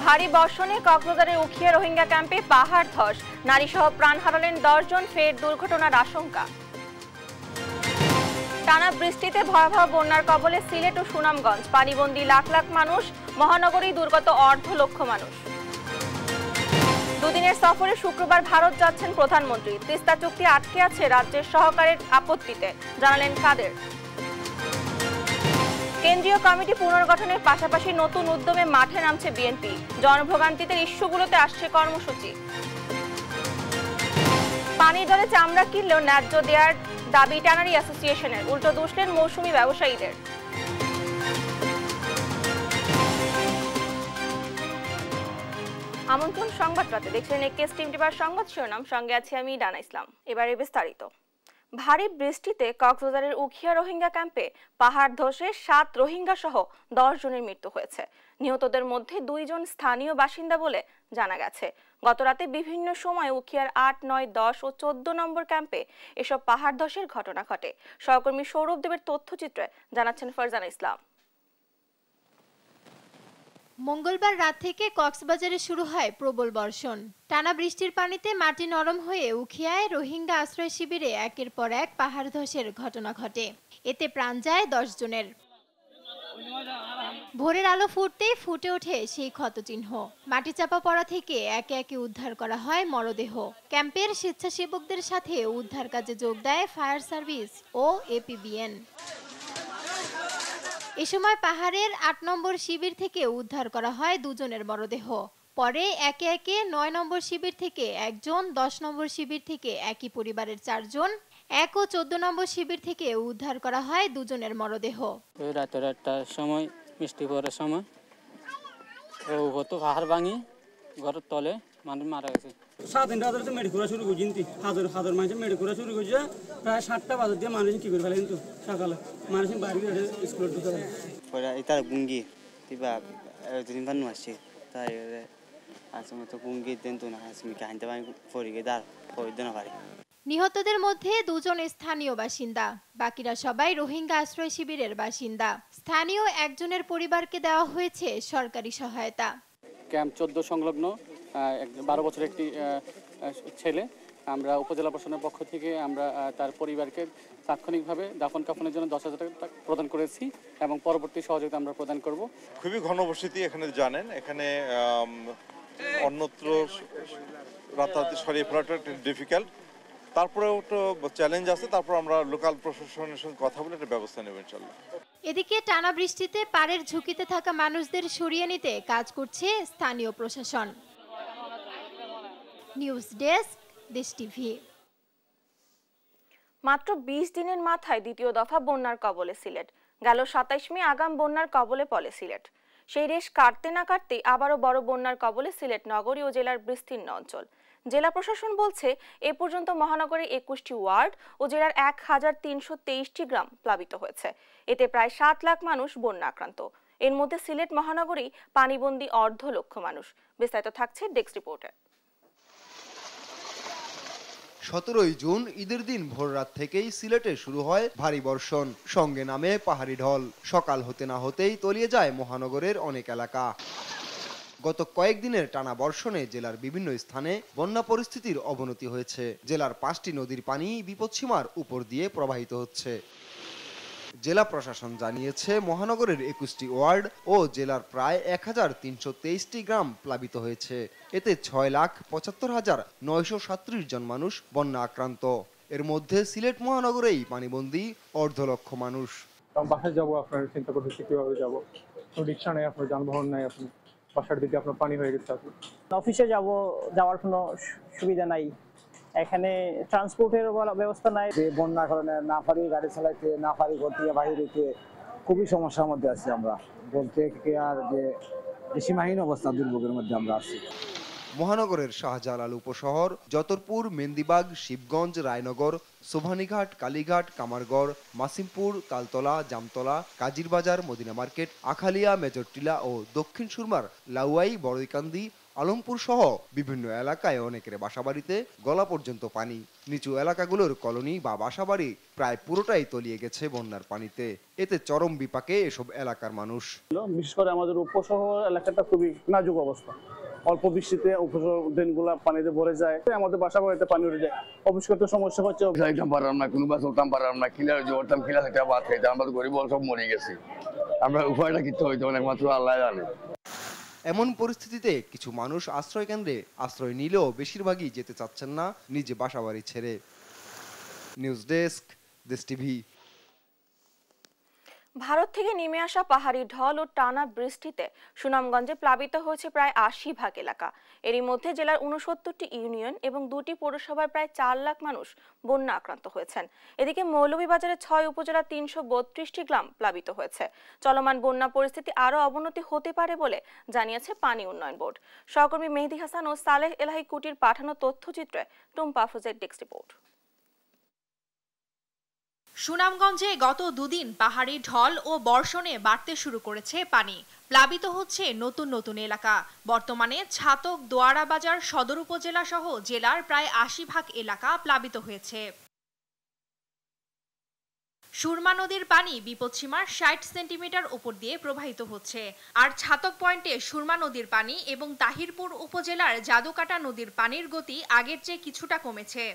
ভারী বর্ষণে কক্সবাজারের উখিয়া রোহিঙ্গা ক্যাম্পে পাহাড় ধস, নারীসহ প্রাণ হারালেন 10 জন, ফের দুর্ঘটনার আশঙ্কা। টানা বৃষ্টিতে ভয়াবহ বন্যার কবলে সিলেট ও সুনামগঞ্জ, পানিবন্দী লাখ লাখ মানুষ, মহানগরী দুর্গত অর্ধ লক্ষ মানুষ। দুদিনের সফরে শুক্রবার ভারত যাচ্ছেন প্রধানমন্ত্রী। তিস্তা চুক্তি আটকে আছে রাজ্যের সহকারের আপত্তিতে, জানালেন কাদের। কেন্দ্রীয় কমিটি পুনর্গঠনের পাশাপাশি নতুন উদ্যমে মাঠে নামছে বিএনপি। জনভোগান্তিতে ইস্যুগুলোতে আসছে কর্মসূচি। পানির দরে চামড়া কিনলেও ন্যায্য দেওয়ার দাবি ট্যানারি অ্যাসোসিয়েশনের, উল্টো দুষলেন মৌসুমী ব্যবসায়ীদের। আমন্ত্রণ সংবাদ রাতে, দেখছেন একেএস টিম টিভার সংবাদ শিরোনাম, সঙ্গে আছি আমি ডানা ইসলাম। এবারে বিস্তারিত। ভারী বৃষ্টিতে কক্সবাজারের উখিয়া রোহিঙ্গা ক্যাম্পে পাহাড় ধসে 7 রোহিঙ্গা সহ 10 জনের মৃত্যু হয়েছে। নিহতদের মধ্যে 2 জন স্থানীয় বাসিন্দা বলে জানা গেছে। গতরাতে বিভিন্ন সময় উখিয়ার 8, 9, 10 ও 14 নম্বর ক্যাম্পে এসব পাহাড় ধসের ঘটনা ঘটে। সহকর্মী সৌরভ দেবের তথ্যচিত্রে জানাচ্ছেন ফারজানা ইসলাম। মঙ্গলবার রাত থেকে কক্সবাজারে শুরু হয় প্রবল বর্ষণ। টানা বৃষ্টির পানিতে মাটি নরম হয়ে উখিয়ায় রোহিঙ্গা আশ্রয় শিবিরে একের পর এক পাহাড় ধসের ঘটনা ঘটে। এতে প্রাণ যায় 10 জনের। ভোরের আলো ফুটতেই ফুটে ওঠে সেই ক্ষতচিহ্ন। মাটি চাপা পড়া থেকে একে একে উদ্ধার করা হয় মরদেহ। ক্যাম্পের স্বেচ্ছাসেবকদের সাথে উদ্ধার কাজে যোগ দেয় ফায়ার সার্ভিস ও এপিবিএন। এ সময় পাহাড়ের 8 নম্বর শিবির থেকে উদ্ধার করা হয় 2 জনের মরদেহ। পরে একে একে 9 নম্বর শিবির থেকে 1 জন, 10 নম্বর শিবির থেকে একই পরিবারের 4 জন, 1 ও 14 নম্বর শিবির থেকে উদ্ধার করা হয় 2 জনের মরদেহ। রাতের 1টার সময় বৃষ্টি পড়ার সময় হতো পাহাড় ভাঙি ঘরের তলে মানুষ মারা গেছে। 7 দিন রাতে মেডিকেল শুরু করছি, হাজার মানুষ মেডিকেল শুরু করছে। প্রায় 7টা বাজে দিয়ে মানুষ কি করে ফেলে, কিন্তু সকালে মানুষ বাড়ি স্কুলে ঢুকে ফেলে। এটা গুঙ্গি কিবা দিন বানু আসছে তাই আসলে তো গুঙ্গি দেন তো না আসলে কাহিনতে আমি পড়ে গিয়ে দাঁড় পড়ে না পারি। নিহতদের মধ্যে 2 জন স্থানীয় বাসিন্দা, বাকিরা সবাই রোহিঙ্গা আশ্রয় শিবিরের বাসিন্দা। স্থানীয় একজনের পরিবারকে দেওয়া হয়েছে সরকারি সহায়তা। ক্যাম্প 14 সংলগ্ন 12 বছরের একটি ছেলে, আমরা উপজেলা প্রশাসনের পক্ষ থেকে আমরা তার পরিবারকে তাৎক্ষণিকভাবে দাফন কাফনের জন্য 10,000 টাকা প্রদান করেছি এবং পরবর্তী সহযোগিতা আমরা প্রদান করব। খুবই ঘনবসতি এখানে, জানেন এখানে অন্যত্র রাতারাতি সরিয়ে ফেলাটা ডিফিকাল্ট। তারপরেও তো চ্যালেঞ্জ আছে, তারপর আমরা লোকাল প্রশাসনের সঙ্গে কথা বলে একটা ব্যবস্থা নেব ইনশাআল্লাহ। এদিকে টানা বৃষ্টিতে পাড়ের ঝুঁকিতে থাকা মানুষদের সরিয়ে নিতে কাজ করছে স্থানীয় প্রশাসন। নিউজ ডেস্ক, দেশ টিভি। মাত্র 20 দিনের মাথায় দ্বিতীয় দফা বন্যার কবলে সিলেট। গেল 27 মে আগাম বন্যার কবলে পড়ে সিলেট। সেই রেশ কাটতে না কাটতেই আবারও বড় বন্যার কবলে সিলেট নগরী ও জেলার বিস্তীর্ণ অঞ্চল। জেলা প্রশাসন বলছে এ পর্যন্ত মহানগরীর 21টি ওয়ার্ড ও জেলার 1323টি গ্রাম প্লাবিত হয়েছে। এতে প্রায় 7 লাখ মানুষ বন্যা আক্রান্ত। এর মধ্যে সিলেট মহানগরী পানিবন্দী অর্ধ লক্ষ মানুষ। বিস্তারিত থাকছে ডেস্ক রিপোর্টে। 17 জুন ঈদের দিন ভোররাত থেকেই সিলেটে শুরু হয় ভারী বর্ষণ, সঙ্গে নামে পাহাড়ি ঢল। সকাল হতে না হতেই তলিয়ে যায় মহানগরের অনেক এলাকা। গত কয়েকদিনের টানা বর্ষণে জেলার বিভিন্ন স্থানে বন্যা পরিস্থিতির অবনতি হয়েছে। জেলার 5টি নদীর পানি বিপদসীমার উপর দিয়ে প্রবাহিত হচ্ছে। জেলা প্রশাসন জানিয়েছে মহানগরের 21টি ওয়ার্ড ও জেলার প্রায় 1323টি গ্রাম প্লাবিত হয়েছে। এতে 6,75,937 জন মানুষ বন্যা আক্রান্ত। এর মধ্যে সিলেট মহানগরেই পানিবন্দী অর্ধ লক্ষ মানুষ। বাসায় যাবো, আপনার চিন্তা করতেছি কিভাবে যাবো, রিক্সা নেই, আপনার যানবাহন নাই, আপনি বাসার দিকে আপনার পানি হয়ে গেছে। আপনি অফিসে যাওয়ার কোনো সুবিধা নাই, এখানে ট্রান্সপোর্টের ব্যবস্থা নাই। বন্যার কারণে না পারি গাড়ি চালাইতে, না পারি ঘর থেকে বাইরে, খুবই সমস্যার মধ্যে আছি আমরা। বলতে আর যে সীমাহীন অবস্থা, দুর্ভোগের মধ্যে আমরা আছি। মহানগরের শাহজালাল উপশহর, যতরপুর, মেন্দিবাগ, শিবগঞ্জ, রায়নগর, সোভানীঘাট, কালীঘাট, কামারগড়, মাসিমপুর, তালতলা, জামতলা, কাজিরবাজার, মদিনা মার্কেট, আখালিয়া, মেজরটিলা ও দক্ষিণ সুরমার লাউয়াই, বড়ইকান্দি, আলমপুর সহ বিভিন্ন এলাকায় অনেকের বাসাবাড়িতে গলা পর্যন্ত পানি। নিচু এলাকাগুলোর কলোনি বা বাসাবাড়ি প্রায় পুরোটাই তলিয়ে গেছে বন্যার পানিতে। এতে চরম বিপাকে এসব এলাকার মানুষ। বিশেষ করে আমাদের উপশহর এলাকাটা খুবই নাজুক অবস্থা। অল্প বৃষ্টিতে উপশহর ড্রেনগুলো পানিতে ভরে যায়, আমাদের বাসা বাড়িতে পানি উঠে যায়। অবশ্যই সমস্যা হচ্ছে, কোনো বা চলতাম পারলাম না, কিলার জোরতাম, কিলা থেকে ভাত খাইতাম, আমরা গরিব সব মরে গেছি। আমরা উপায়টা কিছু হইতো একমাত্র আল্লাহ জানে। এমন পরিস্থিতিতে কিছু মানুষ আশ্রয় কেন্দ্রে আশ্রয় নিলেও বেশিরভাগই যেতে চাচ্ছেন না নিজে বাসাবাড়ি ছেড়ে। নিউজ ডেস্ক, দেশ টিভি। ভারত থেকে নেমে আসা পাহাড়ি ঢল ও টানা বৃষ্টিতে সুনামগঞ্জে প্লাবিত হয়েছে প্রায় ৮০% এলাকা। এরই মধ্যে জেলার ৬৯টি ইউনিয়ন এবং ২টি পৌরসভার প্রায় ৪ লাখ মানুষ বন্যা আক্রান্ত হয়েছেন। এদিকে মৌলভীবাজারের ৬ উপজেলার ৩৩২টি গ্রাম প্লাবিত হয়েছে। চলমান বন্যা পরিস্থিতি আরও অবনতি হতে পারে বলে জানিয়েছে পানি উন্নয়ন বোর্ড। সহকর্মী মেহেদী হাসান ও সালেহ এলাহি কুটির পাঠানো তথ্যচিত্রে টুম্পা আফরোজের ডেস্ক রিপোর্ট। সুনামগঞ্জে গত দুদিন পাহাড়ি ঢল ও বর্ষণে বাড়তে শুরু করেছে পানি। প্লাবিত হচ্ছে নতুন নতুন এলাকা। বর্তমানে ছাতক, দোয়ারা বাজার সদর উপজেলা সহ জেলার প্রায় ৮০% এলাকা প্লাবিত হয়েছে। সুরমা নদীর পানি বিপদসীমার ৬০ সেন্টিমিটার উপর দিয়ে প্রবাহিত হচ্ছে। আর ছাতক পয়েন্টে সুরমা নদীর পানি এবং তাহিরপুর উপজেলার জাদুকাটা নদীর পানির গতি আগের চেয়ে কিছুটা কমেছে।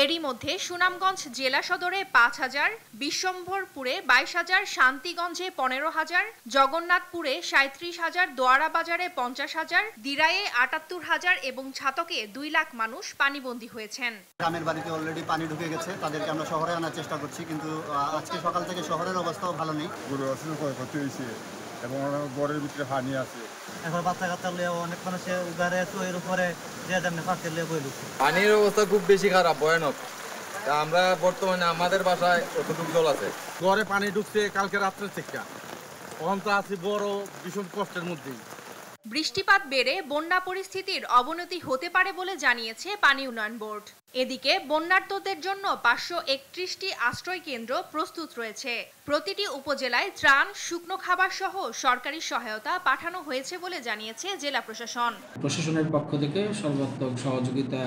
এরই মধ্যে সুনামগঞ্জ জেলা সদরে ৫,০০০, বিশ্বম্ভরপুরে ২২,০০০, শান্তিগঞ্জে ১৫,০০০, জগন্নাথপুরে ৩৭,০০০, দোয়ারা বাজারে ৫০,০০০, দিরায়ে ৭৮,০০০ এবং ছাতকে ২ লাখ মানুষ পানিবন্দী হয়েছেন। গ্রামের বাড়িতে অলরেডি পানি ঢুকে গেছে, তাদেরকে আমরা শহরে আনার চেষ্টা করছি, কিন্তু আজকে সকাল থেকে শহরের অবস্থাও ভালো নেই। গরু আসলে ক্ষয়ক্ষতি হয়েছে এবং ঘরের ভিতরে পানি আছে। এখন বাচ্চা কাচ্চা লিয়ে অনেক মানুষের উগারে এর উপরে যে যেমনি ফাঁকে লিয়ে বইল। পানির অবস্থা খুব বেশি খারাপ, ভয়ানক। আমরা বর্তমানে আমাদের বাসায় কতটুকু জল আছে, ঘরে পানি ঢুকছে কালকে রাত্রে থেকে। এখন তো আছি বড় ভীষণ কষ্টের মধ্যেই। বৃষ্টিপাত বেড়ে বন্যা পরিস্থিতির অবনতি হতে পারে বলে জানিয়েছে পানি উন্নয়ন বোর্ড। এদিকে বন্যার্তদের জন্য ৫৩১টি আশ্রয় কেন্দ্র প্রস্তুত রয়েছে। প্রতিটি উপজেলায় ত্রাণ, শুকনো খাবার সহ সরকারি সহায়তা পাঠানো হয়েছে বলে জানিয়েছে জেলা প্রশাসন। প্রশাসনের পক্ষ থেকে সর্বাত্মক সহযোগিতা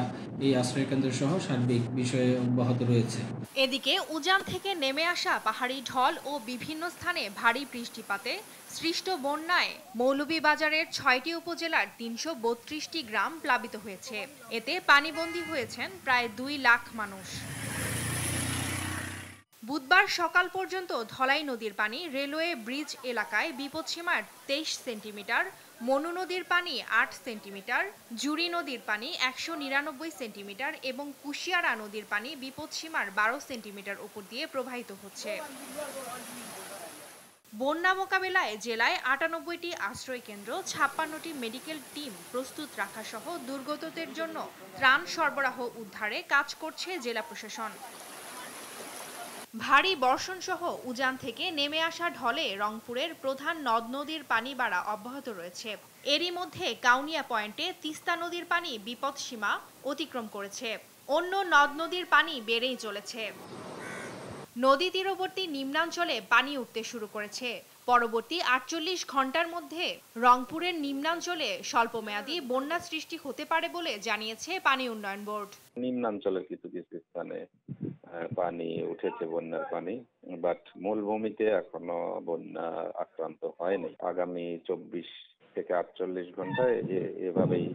এই আশ্রয় কেন্দ্র সহ সার্বিক বিষয়ে অব্যাহত রয়েছে। এদিকে উজান থেকে নেমে আসা পাহাড়ি ঢল ও বিভিন্ন স্থানে ভারী বৃষ্টিপাতে সৃষ্ট বন্যায় মৌলভীবাজারের ৬টি উপজেলার ৩৩২টি গ্রাম প্লাবিত হয়েছে। এতে পানিবন্দী হয়েছেন প্রায় ২ লাখ মানুষ। বুধবার সকাল পর্যন্ত ধলাই নদীর পানি রেলওয়ে ব্রিজ এলাকায় বিপদসীমার ২৩ সেন্টিমিটার, মনু নদীর পানি ৮ সেন্টিমিটার, জুড়ি নদীর পানি ১৯৯ সেন্টিমিটার এবং কুশিয়ারা নদীর পানি বিপদসীমার ১২ সেন্টিমিটার উপর দিয়ে প্রবাহিত হচ্ছে। বন্যা মোকাবিলায় জেলায় ৯৮টি আশ্রয় কেন্দ্র, ৫৬টি মেডিকেল টিম প্রস্তুত রাখা সহ দুর্গতদের জন্য ত্রাণ সরবরাহ উদ্ধারে কাজ করছে জেলা প্রশাসন। ভারী বর্ষণ সহ উজান থেকে নেমে আসা ঢলে রংপুরের প্রধান নদ নদীর পানি বাড়া অব্যাহত রয়েছে। এরই মধ্যে কাউনিয়া পয়েন্টে তিস্তা নদীর পানি বিপদসীমা অতিক্রম করেছে। অন্য নদ নদীর পানি বেড়েই চলেছে। নদী তীরবর্তী নিম্নাঞ্চলে পানি উঠতে শুরু করেছে। পরবর্তী ৪৮ ঘন্টার মধ্যে রংপুরের নিম্নাঞ্চলে স্বল্পমেয়াদী বন্যা সৃষ্টি হতে পারে বলে জানিয়েছে পানি উন্নয়ন বোর্ড। নিম্নাঞ্চলের কিছু কিছু স্থানে পানি উঠেছে, বন্যার পানি, বাট মূলভূমিতে এখনো বন্যা আক্রান্ত হয়নি। আগামী ২৪ থেকে ৪৮ ঘন্টায় এভাবেই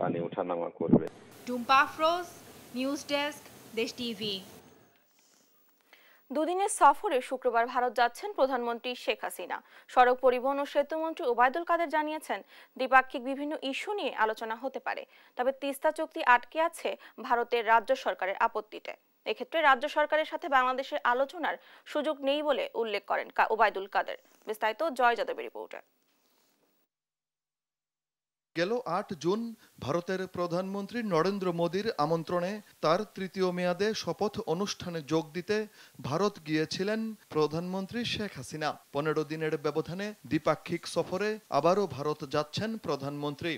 পানি ওঠানামা করবে। টুম্পা আফরোজ, নিউজ ডেস্ক, দেশ টিভি। দুদিনের সফরে শুক্রবার ভারত যাচ্ছেন প্রধানমন্ত্রী শেখ হাসিনা। সড়ক পরিবহন ও সেতুমন্ত্রী ওবায়দুল কাদের জানিয়েছেন, দ্বিপাক্ষিক বিভিন্ন ইস্যু নিয়ে আলোচনা হতে পারে, তবে তিস্তা চুক্তি আটকে আছে ভারতের রাজ্য সরকারের আপত্তিতে। এক্ষেত্রে রাজ্য সরকারের সাথে বাংলাদেশের আলোচনার সুযোগ নেই বলে উল্লেখ করেন ওবায়দুল কাদের। বিস্তারিত জয় যাদবের রিপোর্টে। গেল ৮ জুন ভারতের প্রধানমন্ত্রী নরেন্দ্র মোদীর আমন্ত্রণে তার তৃতীয় মেয়াদে শপথ অনুষ্ঠানে যোগ দিতে ভারত গিয়েছিলেন প্রধানমন্ত্রী শেখ হাসিনা। ১৫ দিনের ব্যবধানে দ্বিপাক্ষিক সফরে আবারও ভারত যাচ্ছেন প্রধানমন্ত্রী।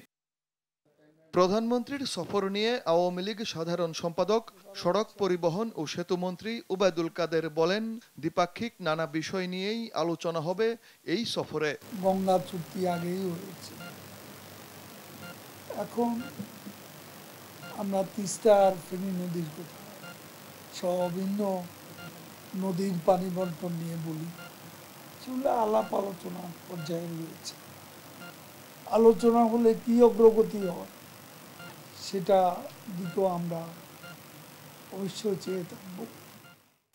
প্রধানমন্ত্রীর সফর নিয়ে আওয়ামী লীগ সাধারণ সম্পাদক, সড়ক পরিবহন ও সেতুমন্ত্রী ওবায়দুল কাদের বলেন, দ্বিপাক্ষিক নানা বিষয় নিয়েই আলোচনা হবে এই সফরে। গঙ্গা চুক্তি আগেই হয়েছে, এখন আমরা তিস্তা আর ফেনী নদীর কথা বিভিন্ন নদীর পানি বন্টন নিয়ে বলি, সেগুলো আলাপ আলোচনা পর্যায়ে রয়েছে। আলোচনা হলে কি অগ্রগতি হয় সেটা দিকেও আমরা অবশ্যই চেয়ে থাকবো।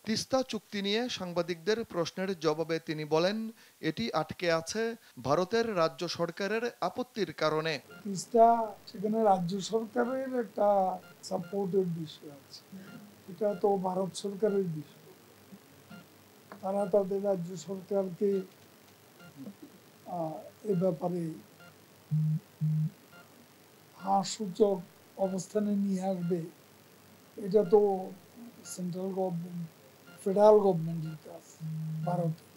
তিস্তা চুক্তি নিয়ে সাংবাদিকদের প্রশ্নের জবাবে তিনি বলেন, এটি আটকে আছে ভারতের রাজ্য সরকারের আপত্তির কারণে। তিস্তা সেখানে রাজ্য সরকারের একটা সাপোর্টের বিষয় আছে, এটা তো ভারত সরকারের বিষয়। তারা তাদের রাজ্য সরকারকে এ ব্যাপারে সূচক অবস্থানে নিয়ে আসবে, এটা তো সেন্ট্রাল গভর্নমেন্ট ফেডারেল গভর্নমেন্টের কাজ ভারতের।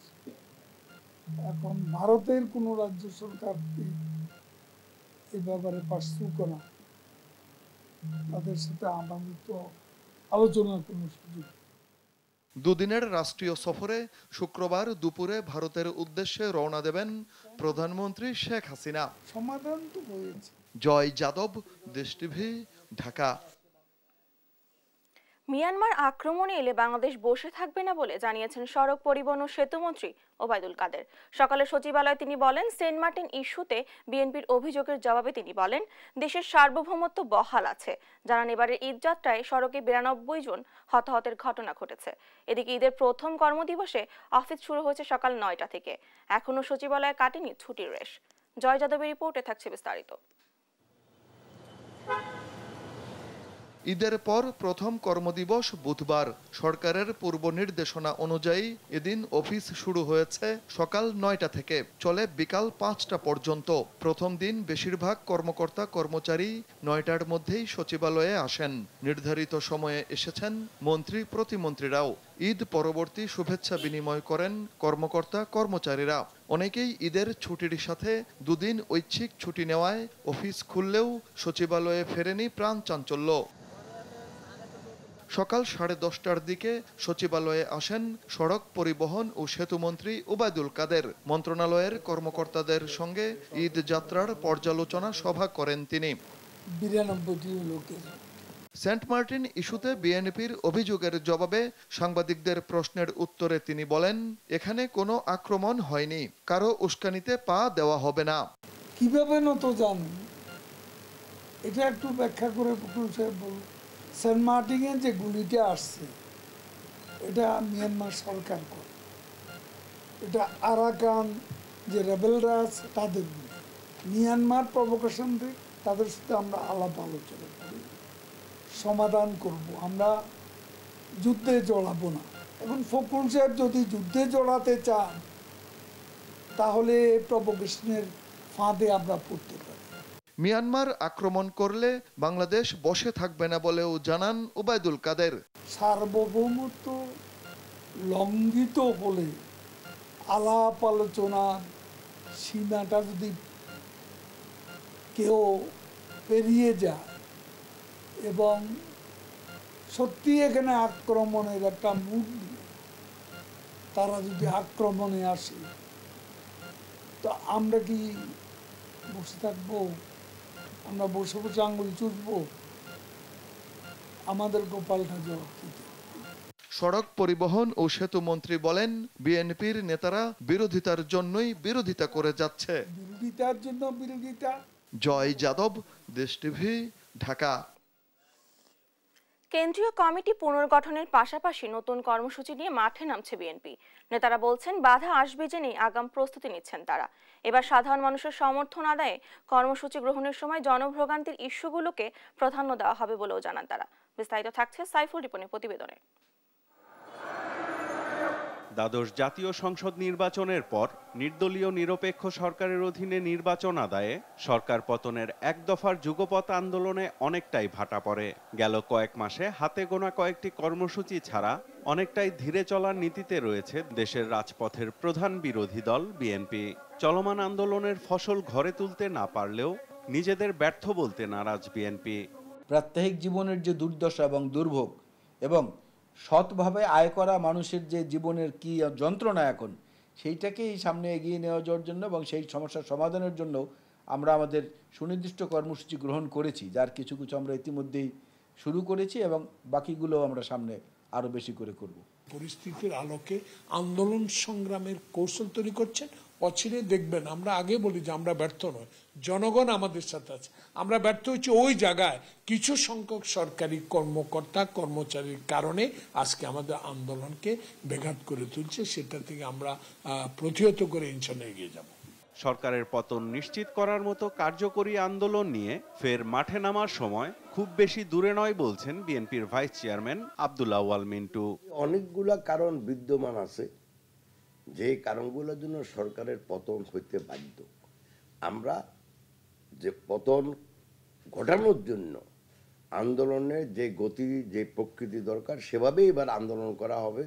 এখন ভারতের কোনো রাজ্য সরকারকে এ ব্যাপারে পার্সু করা, তাদের সাথে আমাদের তো আলোচনার কোনো সুযোগ। দুদিনের রাষ্ট্রীয় সফরে শুক্রবার দুপুরে ভারতের উদ্দেশ্যে রওনা দেবেন প্রধানমন্ত্রী শেখ হাসিনা। সমাধান তো হয়েছে। জয় যাদব, দেশ টিভি, ঢাকা। মিয়ানমার আক্রমণে এলে বাংলাদেশ বসে থাকবে না বলে জানিয়েছেন সড়ক পরিবহন ও সেতুমন্ত্রী ওবায়দুল কাদের। সকালে সচিবালয়ে তিনি বলেন, সেন্ট মার্টিন ইস্যুতে বিএনপির অভিযোগের জবাবে তিনি বলেন, দেশের সার্বভৌমত্ব বহাল আছে। জানান, এবারের ঈদ যাত্রায় সড়কে 92 জন হতাহতের ঘটনা ঘটেছে। এদিকে ঈদের প্রথম কর্মদিবসে অফিস শুরু হয়েছে সকাল 9টা থেকে। এখনো সচিবালয়ে কাটেনি ছুটির রেশ। জয় যাদবের রিপোর্টে থাকছে বিস্তারিত। ঈদের পর প্রথম কর্মদিবস বুধবার। সরকারের পূর্ব নির্দেশনা অনুযায়ী এদিন অফিস শুরু হয়েছে সকাল 9টা থেকে, চলে বিকাল 5টা পর্যন্ত। প্রথম দিন বেশিরভাগ কর্মকর্তা কর্মচারী 9টার মধ্যেই সচিবালয়ে আসেন। নির্ধারিত সময়ে এসেছেন মন্ত্রী প্রতিমন্ত্রীরাও। ঈদ পরবর্তী শুভেচ্ছা বিনিময় করেন কর্মকর্তা কর্মচারীরা। অনেকেই ঈদের ছুটির সাথে দুদিন ঐচ্ছিক ছুটি নেওয়ায় অফিস খুললেও সচিবালয়ে ফেরেনি প্রাণ চাঞ্চল্য। সকাল 10:30টার দিকে সচিবালয়ে আসেন সড়ক পরিবহন ও সেতুমন্ত্রী ওবায়দুল কাদের। মন্ত্রণালয়ের কর্মকর্তাদের সঙ্গে ঈদ যাত্রার পর্যালোচনা সভা করেন তিনি। 92টি লোকের সেন্ট মার্টিন ইস্যুতে বিএনপির অভিযোগের জবাবে সাংবাদিকদের প্রশ্নের উত্তরে তিনি বলেন, এখানে কোনো আক্রমণ হয়নি, কারো উস্কানিতে পা দেওয়া হবে না। কিভাবে নত জানেন এটা একটু ব্যাখ্যা করে ফখরুল সাহেব বলুন। সেন্ট মার্টিনে যে গুলিটা আসছে এটা মিয়ানমার সরকার করে, এটা আরাকান যে রেবেলরা আছে তাদের মিয়ানমার প্রভোকেশন দিয়ে তাদের সাথে আমরা আলাপ আলোচনা করি, সমাধান করব। আমরা যুদ্ধে জড়াবো না। এখন ফখরুল সাহেব যদি যুদ্ধে জড়াতে চান তাহলে প্রভোকেশনের ফাঁদে আমরা পড়তে পারি। মিয়ানমার আক্রমণ করলে বাংলাদেশ বসে থাকবে না বলেও জানান ওবায়দুল কাদের। সার্বভৌমত্ব লঙ্ঘিত হলে আলাপ আলোচনার সীমাটা যদি কেউ পেরিয়ে যায় এবং সত্যি এখানে আক্রমণের একটা মুড নিয়ে তারা যদি আক্রমণে আসে তো আমরা কি বসে থাকবো? আমরা বসে বসে আঙুল চুষবো? আমাদের গোপালটা জবাব দিতে। সড়ক পরিবহন ও সেতু মন্ত্রী বলেন, বিএনপির নেতারা বিরোধিতার জন্যই বিরোধিতা করে যাচ্ছে। বিরোধিতার জন্য বিরোধিতা। জয় যাদব, দেশ টিভি, ঢাকা। কেন্দ্রীয় কমিটি পুনর্গঠনের পাশাপাশি নতুন কর্মসূচি নিয়ে মাঠে নামছে বিএনপি। নেতারা বলছেন, বাধা আসবে জেনেই আগাম প্রস্তুতি নিচ্ছেন তারা। এবার সাধারণ মানুষের সমর্থন আদায়ে কর্মসূচি গ্রহণের সময় জনভোগান্তির ইস্যুগুলোকে প্রাধান্য দেওয়া হবে বলেও জানান তারা। বিস্তারিত থাকছে সাইফুল রিপনের প্রতিবেদনে। দ্বাদশ জাতীয় সংসদ নির্বাচনের পর নির্দলীয় নিরপেক্ষ সরকারের অধীনে নির্বাচন আদায়ে সরকার পতনের এক দফার যুগপৎ আন্দোলনে অনেকটাই ভাটা পড়ে। গেল কয়েক মাসে হাতে গোনা কয়েকটি কর্মসূচি ছাড়া অনেকটাই ধীরে চলার নীতিতে রয়েছে দেশের রাজপথের প্রধান বিরোধী দল বিএনপি। চলমান আন্দোলনের ফসল ঘরে তুলতে না পারলেও নিজেদের ব্যর্থ বলতে নারাজ বিএনপি। প্রাত্যহিক জীবনের যে দুর্দশা এবং দুর্ভোগ এবং সৎভাবে আয় করা মানুষের যে জীবনের কি যন্ত্রণা এখন, সেইটাকেই সামনে এগিয়ে নেওয়া যাওয়ার জন্য এবং সেই সমস্যার সমাধানের জন্য আমরা আমাদের সুনির্দিষ্ট কর্মসূচি গ্রহণ করেছি, যার কিছু কিছু আমরা ইতিমধ্যেই শুরু করেছি এবং বাকিগুলো আমরা সামনে আরও বেশি করে করব। পরিস্থিতির আলোকে আন্দোলন সংগ্রামের কৌশল তৈরি করছেন। অচিরে দেখবেন, আমরা আগে বলি যে আমরা ব্যর্থ নয়, জনগণ আমাদের সাথে আছে। আমরা ব্যর্থ হচ্ছি ওই জায়গায় কিছু সংখ্যক সরকারি কর্মকর্তা কর্মচারীর কারণে আজকে আমাদের আন্দোলনকে ব্যাঘাত করে তুলছে। সেটা থেকে আমরা প্রতিহত করে ইনশাল্লাহ এগিয়ে যাব। সরকারের পতন নিশ্চিত করার মতো কার্যকরী আন্দোলন নিয়ে ফের মাঠে নামার সময় খুব বেশি দূরে নয় বলছেন বিএনপির ভাইস চেয়ারম্যান আব্দুল আউয়াল মিন্টু। অনেকগুলা কারণ বিদ্যমান আছে, যে কারণগুলোর জন্য সরকারের পতন হইতে বাধ্য। আমরা যে পতন ঘটানোর জন্য আন্দোলনের যে গতি, যে প্রকৃতি দরকার, সেভাবেই এবার আন্দোলন করা হবে,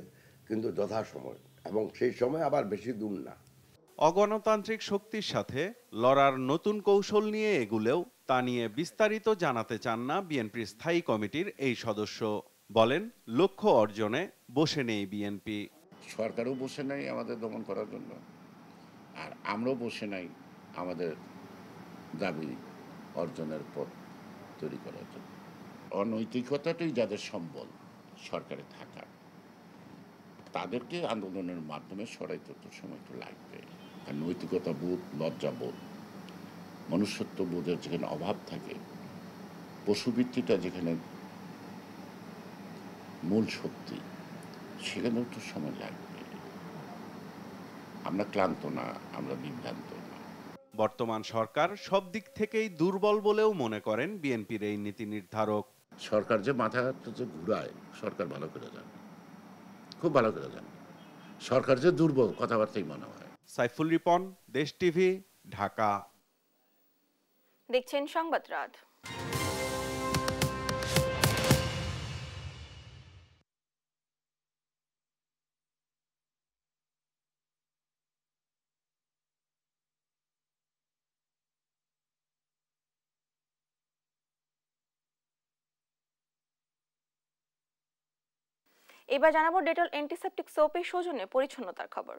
কিন্তু যথাসময়, এবং সেই সময় আবার বেশি দূর না। অগণতান্ত্রিক শক্তির সাথে লড়ার নতুন কৌশল নিয়ে এগুলেও তা নিয়ে বিস্তারিত জানাতে চান না বিএনপির স্থায়ী কমিটির এই সদস্য। বলেন, লক্ষ্য অর্জনে বসে নেই বিএনপি। সরকারও বসে নাই আমাদের দমন করার জন্য, আর আমরাও বসে নাই আমাদের দাবি অর্জনের পথ তৈরি করার জন্য। অনৈতিকতাটাই যাদের সম্বল সরকারে থাকা, তাদেরকে আন্দোলনের মাধ্যমে সরাইতে তো সময় তো লাগবে। আর নৈতিকতা বোধ, লজ্জাবোধ, মনুষ্যত্ব বোধের যেখানে অভাব থাকে, পশুবৃত্তিটা যেখানে মূল শক্তি, সেখানেও তো সময় লাগবে। আমরা ক্লান্ত না, আমরা বিভ্রান্ত না। বর্তমান সরকার সব দিক থেকেই দুর্বল বলেও মনে করেন বিএনপির এই নীতি নির্ধারক। সরকার যে মাথাটা যে ঘুরায়, সরকার ভালো করে জানে, খুব ভালো করে জানে। সরকার যে দুর্বল, কথাবার্তাই মনে হয়। সাইফুল রিপন, দেশ টিভি, ঢাকা। দেখছেন সংবাদ রাত। এবার জানাবো ডেটল অ্যান্টিসেপটিক সোপের সৌজন্যে পরিচ্ছন্নতার খবর।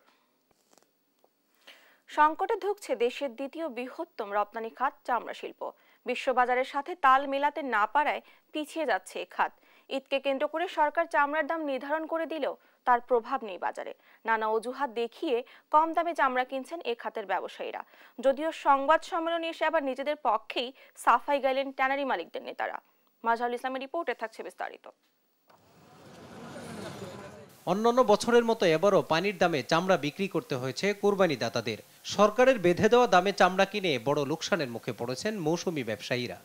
সংকটে ধুঁকছে দেশের দ্বিতীয় বৃহত্তম রপ্তানি খাত চামড়া শিল্প। বিশ্ববাজারের সাথে তাল মেলাতে না পারায় পিছিয়ে যাচ্ছে এ খাত। ঈদকে কেন্দ্র করে সরকার চামড়ার দাম নির্ধারণ করে দিলেও তার প্রভাব নেই বাজারে। নানা অজুহাত দেখিয়ে কম দামে চামড়া কিনছেন এ খাতের ব্যবসায়ীরা। যদিও সংবাদ সম্মেলনে এসে আবার নিজেদের পক্ষেই সাফাই গাইলেন ট্যানারি মালিকদের নেতারা। মাজহারুল ইসলামের রিপোর্টে থাকছে বিস্তারিত। অন্যান্য বছরের মতো এবারও পানির দামে চামড়া বিক্রি করতে হয়েছে কুরবানি দাতাদের। সরকারের বেঁধে দেওয়া দামে চামড়া কিনে বড় লোকসানের মুখে পড়েছেন মৌসুমী ব্যবসায়ীরা।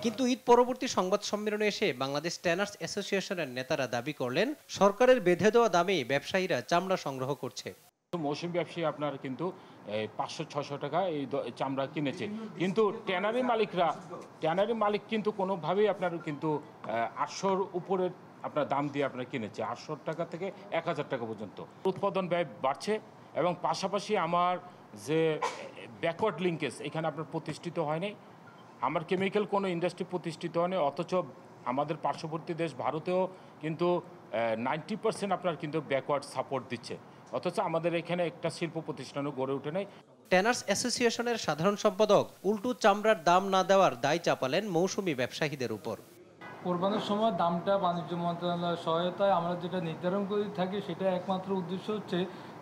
কিন্তু ঈদ পরবর্তী সংবাদ সম্মেলনে এসে বাংলাদেশ ট্যানার্স অ্যাসোসিয়েশনের নেতারা দাবি করলেন, সরকারের বেঁধে দেওয়া দামেই ব্যবসায়ীরা চামড়া সংগ্রহ করছে। মৌসুমী ব্যবসায়ী আপনার কিন্তু 500-600 টাকা এই চামড়া কিনেছে, কিন্তু ট্যানারি মালিক কিন্তু কোনোভাবেই আপনার কিন্তু 800-র উপরের আপনার দাম দিয়ে আপনার কিনেছে, 800 টাকা থেকে 1000 টাকা পর্যন্ত। উৎপাদন ব্যয় বাড়ছে এবং পাশাপাশি আমার যে ব্যাকওয়ার্ড লিঙ্কেজ এখানে আপনার প্রতিষ্ঠিত হয়নি, আমার কেমিক্যাল কোনো ইন্ডাস্ট্রি প্রতিষ্ঠিত হয়নি, অথচ আমাদের পার্শ্ববর্তী দেশ ভারতেও কিন্তু 90% আপনার কিন্তু ব্যাকওয়ার্ড সাপোর্ট দিচ্ছে, অথচ আমাদের এখানে একটা শিল্প প্রতিষ্ঠানও গড়ে ওঠে নাই। ট্যানার্স অ্যাসোসিয়েশনের সাধারণ সম্পাদক উল্টু চামড়ার দাম না দেওয়ার দায় চাপালেন মৌসুমী ব্যবসায়ীদের উপর। কোরবানির সময় দামটা বাণিজ্য মন্ত্রণালয়ের সহায়তায় আমরা যেটা নির্ধারণ করে থাকি, সেটা একমাত্র উদ্দেশ্য হচ্ছে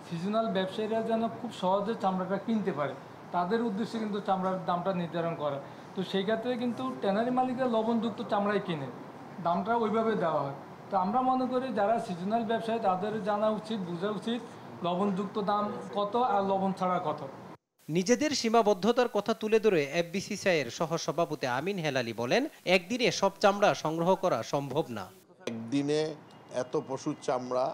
সিজনাল ব্যবসায়ীরা যেন খুব সহজে চামড়াটা কিনতে পারে, তাদের উদ্দেশ্যে কিন্তু চামড়ার দামটা নির্ধারণ করা। তো সেই ক্ষেত্রে কিন্তু ট্যানারি মালিকরা লবণযুক্ত চামড়াই কিনে, দামটা ওইভাবে দেওয়া হয়। তো আমরা মনে করি যারা সিজনাল ব্যবসায়ী তাদের জানা উচিত, বোঝা উচিত লবণযুক্ত দাম কত আর লবণ ছাড়া কত। নিজেদের সীমাবদ্ধতার কথা তুলে ধরে এফবিসিসিআইয়ের সহ সভাপতি আমিন হেলালি বলেন, একদিনে সব চামড়া সংগ্রহ করা সম্ভব না। একদিনে এত পশুর চামড়া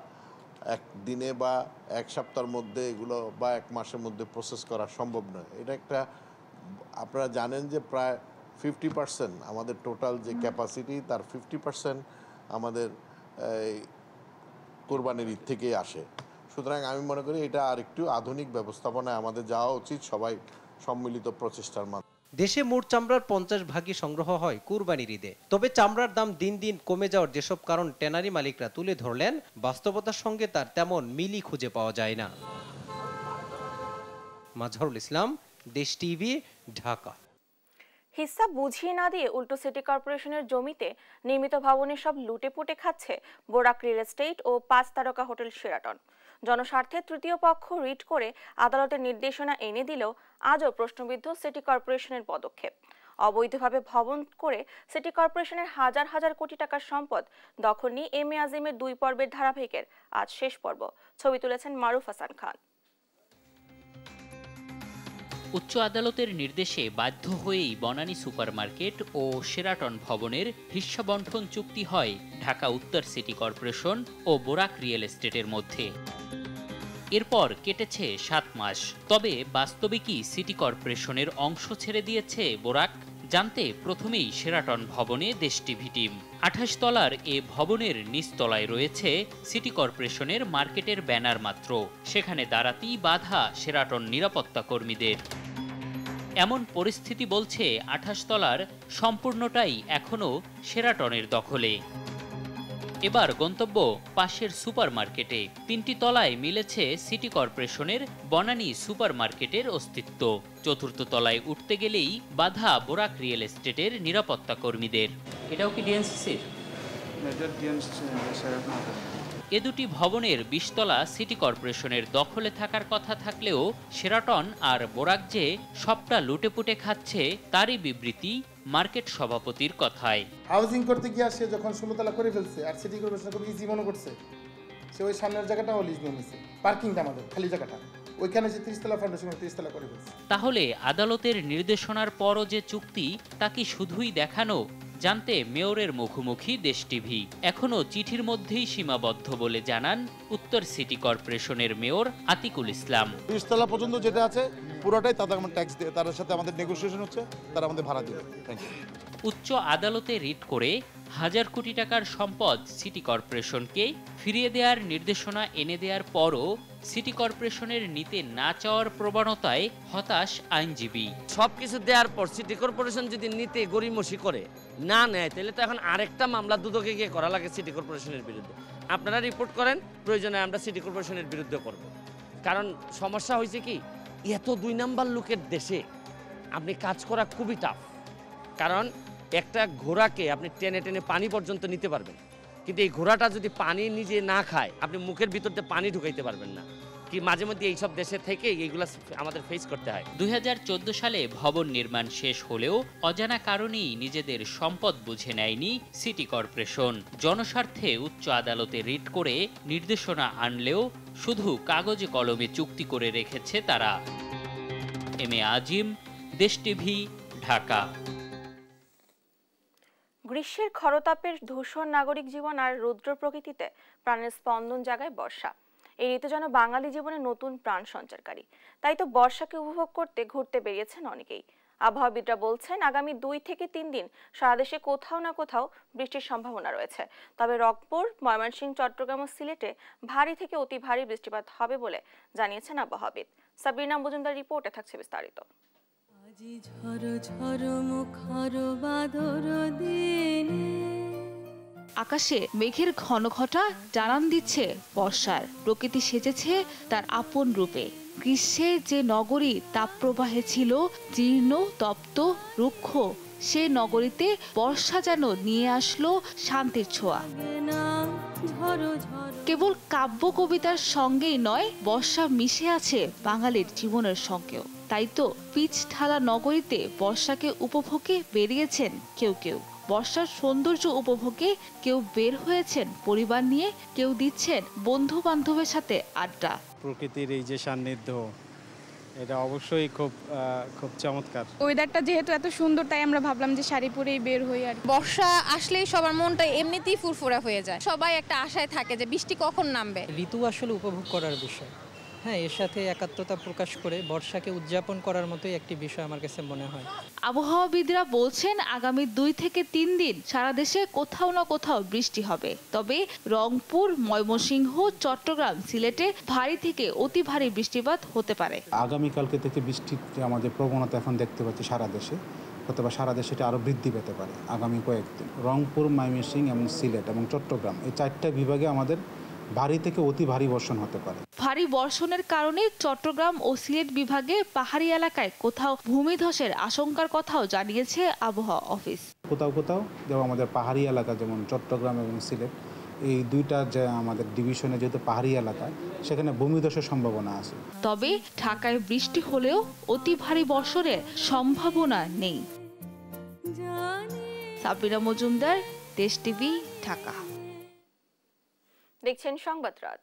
একদিনে বা এক সপ্তাহের মধ্যে এগুলো বা এক মাসের মধ্যে প্রসেস করা সম্ভব নয়। এটা একটা, আপনারা জানেন যে প্রায় 50% আমাদের টোটাল যে ক্যাপাসিটি তার 50% আমাদের কোরবানির ঈদ থেকেই আসে। সুতরাং আমি মনে করি এটা আর একটু আধুনিক ব্যবস্থাপনায় আমাদের যাওয়া উচিত, সবাই সম্মিলিত প্রচেষ্টার মাধ্যমে। দেশে মোট চামড়ার 50 সংগ্রহ হয় কুরবানির ঈদে। তবে চামড়ার দাম দিন দিন কমে যাওয়ার যেসব কারণ ট্যানারি মালিকরা তুলে ধরলেন, বাস্তবতার সঙ্গে তার তেমন মিলই খুঁজে পাওয়া যায় না। মাজহারুল ইসলাম, দেশ টিভি, ঢাকা। হিস্সা বুঝিয়ে না দিয়ে উল্টো সিটি কর্পোরেশনের জমিতে নির্মিত ভবনের সব লুটেপুটে খাচ্ছে বোরাক রিয়েল এস্টেট ও 5 তারকা হোটেল শেরাটন। জনস্বার্থে তৃতীয় পক্ষ রিট করে আদালতের নির্দেশনা এনে দিলেও আজও প্রশ্নবিদ্ধ সিটি কর্পোরেশনের পদক্ষেপ। অবৈধভাবে ভবন করে সিটি কর্পোরেশনের হাজার হাজার কোটি টাকার সম্পদ দখল নিয়ে এম এ আজিমের 2 পর্বের ধারাবাহিকের আজ শেষ পর্ব। ছবি তুলেছেন মারুফ হাসান খান। উচ্চ আদালতের নির্দেশে বাধ্য হয়েই বনানী সুপারমার্কেট ও শেরাটন ভবনের হিস্সা বণ্টন চুক্তি হয় ঢাকা উত্তর সিটি কর্পোরেশন ও বোরাক রিয়েল এস্টেটের মধ্যে। এরপর কেটেছে 7 মাস। তবে বাস্তবে কি সিটি কর্পোরেশনের অংশ ছেড়ে দিয়েছে বোরাক? জানতে প্রথমেই শেরাটন ভবনে দেশ টিভি টিম। 28 তলার এ ভবনের নিচতলায় রয়েছে সিটি কর্পোরেশনের মার্কেটের ব্যানার মাত্র। সেখানে দাঁড়াতেই বাধা শেরাটন নিরাপত্তা কর্মীদের। এমন পরিস্থিতি বলছে 28 তলার সম্পূর্ণটাই এখনও শেরাটনের দখলে। এবার গন্তব্য পাশের সুপারমার্কেটে। 3টি তলায় মিলেছে সিটি কর্পোরেশনের বনানী সুপারমার্কেটের অস্তিত্ব। 4র্থ তলায় উঠতে গেলেই বাধা বোরাক রিয়েল এস্টেটের নিরাপত্তা কর্মীদের। এটাও কি ডিএনসিসির? এ দুটি ভবনের 20 তলা সিটি কর্পোরেশনের দখলে থাকার কথা থাকলেও শেরাটন আর বোরাক যে সবটা লুটেপুটে খাচ্ছে তারই বিবৃতি মার্কেট সভাপতির কথায়। হাউজিং করতে গিয়ে সে যখন 16 তলা করে ফেলছে আর সিটি কর্পোরেশন খুব ইজি মনে করছে, সে ওই সামনের জায়গাটাও লিজ নিয়ে নিছে, পার্কিংটা আমাদের খালি জায়গাটা ওইখানে যে 30 তলা ফাউন্ডেশন 30 তলা করে ফেলছে। তাহলে আদালতের নির্দেশনার পরও যে চুক্তি তা কি শুধুই দেখানো? জানতে মেয়রের মুখোমুখি দেশ টিভি। এখনো চিঠির মধ্যেই সীমাবদ্ধ বলে জানান উত্তর সিটি কর্পোরেশনের মেয়র আতিকুল ইসলাম। 30 তলা পর্যন্ত যেটা আছে পুরোটাই তাদের আমরা ট্যাক্স দিয়ে, তার সাথে আমাদের নেগোসিয়েশন হচ্ছে, তারা আমাদের ভাড়া দিবে। Thank you. উচ্চ আদালতে রিট করে হাজার কোটি টাকার সম্পদ সিটি কর্পোরেশনকে ফিরিয়ে দেওয়ার নির্দেশনা এনে দেওয়ার পরও সিটি কর্পোরেশনের নিতে না চাওয়ার প্রবণতায় হতাশ আইনজীবী। সবকিছু দেওয়ার পর সিটি কর্পোরেশন যদি নিতে গড়িমসি করে না নেয়, তাহলে তো এখন আরেকটা মামলা দুদকে গিয়ে করা লাগে সিটি কর্পোরেশনের বিরুদ্ধে। আপনারা রিপোর্ট করেন, প্রয়োজনে আমরা সিটি কর্পোরেশনের বিরুদ্ধে করব। কারণ সমস্যা হয়েছে কি, এত 2 নাম্বার লোকের দেশে আপনি কাজ করা খুবই টাফ। কারণ একটা ঘোড়াকে আপনি টেনে টেনে পানি পর্যন্ত নিতে পারবেন, কিন্তু এই ঘোড়াটা যদি পানি নিজে না খায় আপনি মুখের ভিতরতে পানি ঢুকাইতে পারবেন না। কি মাঝে মধ্যে এইসব দেশে থেকে এইগুলো আমাদের ফেস করতে হয়। 2014 সালে ভবন নির্মাণ শেষ হলেও অজানা কারণেই নিজেদের সম্পদ বুঝে নেয়নি সিটি কর্পোরেশন। জনস্বার্থে উচ্চ আদালতে রিট করে নির্দেশনা আনলেও শুধু কাগজে কলমে চুক্তি করে রেখেছে তারা। এম এ আজিম, দেশ টিভি, ঢাকা। গ্রীষ্মের খরতাপের ধূসর নাগরিক জীবন আর রুদ্র প্রকৃতিতে প্রাণের স্পন্দন জাগায় বর্ষা। এই ঋতু যেন বাঙালি জীবনে নতুন প্রাণ সঞ্চারকারী। তাই তো বর্ষাকে উপভোগ করতে ঘুরতে বেরিয়েছেন অনেকেই। আবহাওয়াবিদরা বলছেন আগামী 2 থেকে 3 দিন সারা দেশে কোথাও না কোথাও বৃষ্টির সম্ভাবনা রয়েছে। তবে রংপুর, ময়মনসিংহ, চট্টগ্রাম ও সিলেটে ভারী থেকে অতি ভারী বৃষ্টিপাত হবে বলে জানিয়েছেন আবহাওয়াবিদ। সাবরিনা মজুমদার রিপোর্টে থাকছে বিস্তারিত। আকাশে মেঘের ঘন ঘটা জানান দিচ্ছে বর্ষার। প্রকৃতি সেজেছে তার আপন রূপে। গ্রীষ্মে যে নগরী তাপপ্রবাহে ছিল জীর্ণ, তপ্ত, রুক্ষ, সে নগরীতে বর্ষা যেন নিয়ে আসলো শান্তির ছোঁয়া। কেবল কাব্য কবিতার সঙ্গেই নয়, বর্ষা মিশে আছে বাঙালির জীবনের সঙ্গেও। তাই তো পিচ ঢালা নগরীতে বর্ষাকে উপভোগে বেরিয়েছেন কেউ কেউ। বর্ষার সৌন্দর্য উপভোগে কেউ বের হয়েছেন পরিবার নিয়ে, কেউ দিচ্ছেন বন্ধু বান্ধবের সাথে আড্ডা। প্রকৃতির এই যে সান্নিধ্য, এটা অবশ্যই খুব চমৎকার। ওয়েদারটা যেহেতু এত সুন্দর, তাই আমরা ভাবলাম যে শাড়ি পরেই বের হই। আর বর্ষা আসলেই সবার মনটা এমনিতেই ফুরফুরা হয়ে যায়। সবাই একটা আশায় থাকে যে বৃষ্টি কখন নামবে। ঋতু আসলে উপভোগ করার বিষয়। হ্যাঁ, এর সাথে একাত্মতা প্রকাশ করে বর্ষাকে উদযাপন করার মতোই একটি বিষয় আমার কাছে মনে হয়। আবহাওয়াবিদরা বলছেন আগামী 2 থেকে 3 দিন সারা দেশে কোথাও না কোথাও বৃষ্টি হবে। তবে রংপুর, ময়মনসিংহ, চট্টগ্রাম, সিলেটে ভারী থেকে অতি ভারী বৃষ্টিপাত হতে পারে। আগামীকালকে থেকে বৃষ্টির আমাদের প্রবণতা এখন দেখতে পাচ্ছি সারা দেশে, অথবা সারা দেশে এটা আরও বৃদ্ধি পেতে পারে আগামী কয়েকদিন। রংপুর, ময়মনসিংহ এবং সিলেট এবং চট্টগ্রাম, এই 4টা বিভাগে আমাদের ভারী থেকে অতি ভারী বর্ষণ হতে পারে। ভারী বর্ষণের কারণে চট্টগ্রাম ও সিলেট বিভাগে পাহাড়ি এলাকায় কোথাও ভূমিধসের আশঙ্কার কথাও জানিয়েছে আবহাওয়া অফিস। কোথাও কোথাও যেমন আমাদের পাহাড়ি এলাকা যেমন চট্টগ্রাম এবং সিলেট এই দুইটা যে আমাদের ডিভিশনে যেহেতু পাহাড়ি এলাকা সেখানে ভূমিধসের সম্ভাবনা আছে। তবে ঢাকায় বৃষ্টি হলেও অতি ভারী বর্ষণের সম্ভাবনা নেই। সাবিনা মজুমদার, দেশ টিভি, ঢাকা। দেখছেন সংবাদ রাত।